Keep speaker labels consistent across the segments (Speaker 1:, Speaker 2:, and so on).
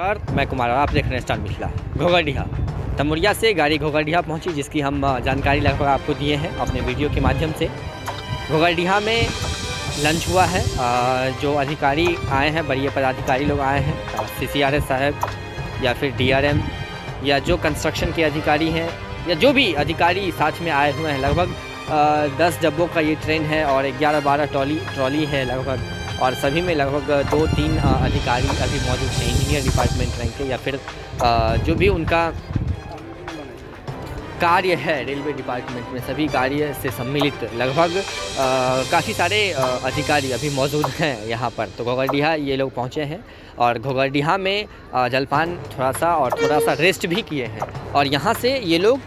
Speaker 1: और मैं कुमार और आप देख रहे हैं स्टार मिथिला। घोघरडीहा तमुरिया से गाड़ी घोघरडीहा पहुंची, जिसकी हम जानकारी लगभग आपको दिए हैं अपने वीडियो के माध्यम से। घोघरडीहा में लंच हुआ है। जो अधिकारी आए हैं, बड़े पदाधिकारी लोग आए हैं, CCRS साहब या फिर DRM या जो कंस्ट्रक्शन के अधिकारी हैं या जो भी अधिकारी साथ में आए हुए हैं। लगभग 10 डब्बों का ये ट्रेन है और 11-12 ट्रॉली है लगभग, और सभी में लगभग 2-3 अधिकारी अभी मौजूद हैं, इंजीनियर डिपार्टमेंट रैंक के या फिर जो भी उनका कार्य है रेलवे डिपार्टमेंट में, सभी कार्य से सम्मिलित लगभग काफ़ी सारे अधिकारी अभी मौजूद हैं यहाँ पर। तो घोघरडीहा ये लोग पहुँचे हैं और घोघरडीहा में जलपान थोड़ा सा रेस्ट भी किए हैं, और यहाँ से ये लोग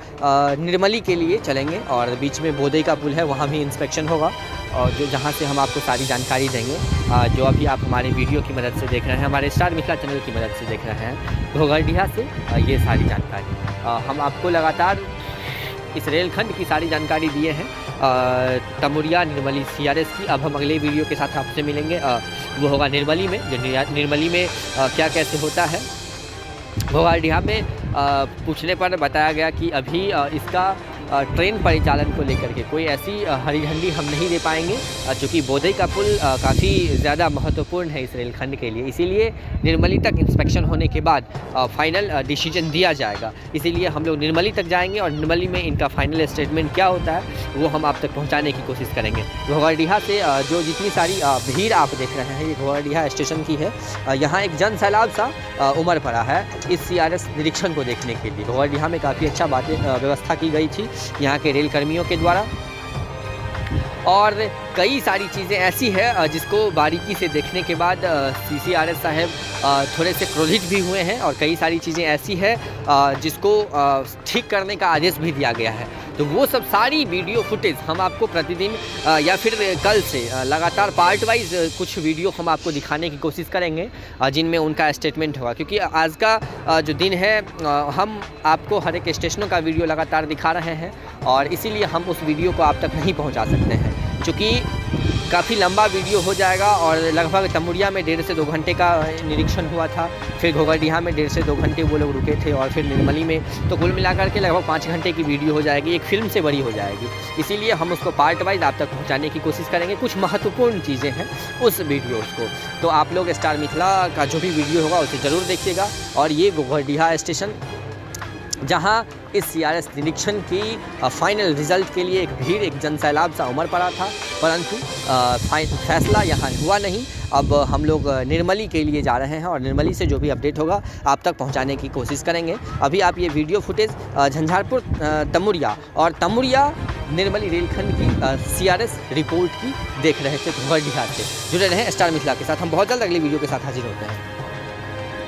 Speaker 1: निर्मली के लिए चलेंगे और बीच में बोदई का पुल है, वहाँ भी इंस्पेक्शन होगा और जहाँ से हम आपको सारी जानकारी देंगे। जो अभी आप हमारे वीडियो की मदद से देख रहे हैं, हमारे स्टार मिथिला चैनल की मदद से देख रहे हैं, घोघरडीहा से ये सारी जानकारी हम आपको लगातार इस रेलखंड की सारी जानकारी दिए हैं, तमुरिया निर्मली CRS की। अब हम अगले वीडियो के साथ आपसे मिलेंगे, वो होगा निर्मली में। जो निर्मली में क्या कैसे होता है। घोघरडीहा में पूछने पर बताया गया कि अभी इसका ट्रेन परिचालन को लेकर के कोई ऐसी हरी झंडी हम नहीं दे पाएंगे, क्योंकि बोदई का पुल काफ़ी ज़्यादा महत्वपूर्ण है इस रेलखंड के लिए। इसीलिए निर्मली तक इंस्पेक्शन होने के बाद फाइनल डिसीजन दिया जाएगा। इसीलिए हम लोग निर्मली तक जाएंगे और निर्मली में इनका फाइनल स्टेटमेंट क्या होता है वो हम आप तक पहुंचाने की कोशिश करेंगे। घोघरडीहा से जो जितनी सारी भीड़ आप देख रहे हैं, ये घोघरडीहा स्टेशन की है। यहाँ एक जन सैलाब सा उमड़ पड़ा है इस CRS निरीक्षण को देखने के लिए। घोघरडीहा में काफ़ी अच्छा व्यवस्था की गई थी यहाँ के रेल कर्मियों के द्वारा, और कई सारी चीज़ें ऐसी है जिसको बारीकी से देखने के बाद CCRS साहब थोड़े से क्रोधित भी हुए हैं, और कई सारी चीज़ें ऐसी है जिसको ठीक करने का आदेश भी दिया गया है। तो वो सब सारी वीडियो फुटेज हम आपको प्रतिदिन या फिर कल से लगातार पार्ट वाइज कुछ वीडियो हम आपको दिखाने की कोशिश करेंगे, जिनमें उनका स्टेटमेंट होगा। क्योंकि आज का जो दिन है, हम आपको हर एक स्टेशनों का वीडियो लगातार दिखा रहे हैं, और इसीलिए हम उस वीडियो को आप तक नहीं पहुंचा सकते हैं, क्योंकि काफ़ी लंबा वीडियो हो जाएगा। और लगभग तमुरिया में 1.5 से 2 घंटे का निरीक्षण हुआ था, फिर घोघरडीहा में 1.5 से 2 घंटे वो लोग रुके थे, और फिर निर्मली में, तो कुल मिलाकर के लगभग 5 घंटे की वीडियो हो जाएगी, एक फिल्म से बड़ी हो जाएगी। इसीलिए हम उसको पार्ट वाइज आप तक पहुंचाने की कोशिश करेंगे। कुछ महत्वपूर्ण चीज़ें हैं उस वीडियोज़ को, तो आप लोग स्टार मिथिला का जो भी वीडियो होगा उसे ज़रूर देखिएगा। और ये घोघरडीहा स्टेशन, जहां इस CRS निरीक्षण की फाइनल रिजल्ट के लिए एक भीड़, एक जनसैलाब सा उमड़ पड़ा था, परंतु फैसला यहाँ हुआ नहीं। अब हम लोग निर्मली के लिए जा रहे हैं और निर्मली से जो भी अपडेट होगा आप तक पहुंचाने की कोशिश करेंगे। अभी आप ये वीडियो फुटेज झंझारपुर तमुरिया और तमुरिया निर्मली रेलखंड की CRS रिपोर्ट की देख रहे थे घोघरडीहा से। जुड़े रहें स्टार मिथिला के साथ। हम बहुत जल्द अगली वीडियो के साथ हाजिर होते हैं।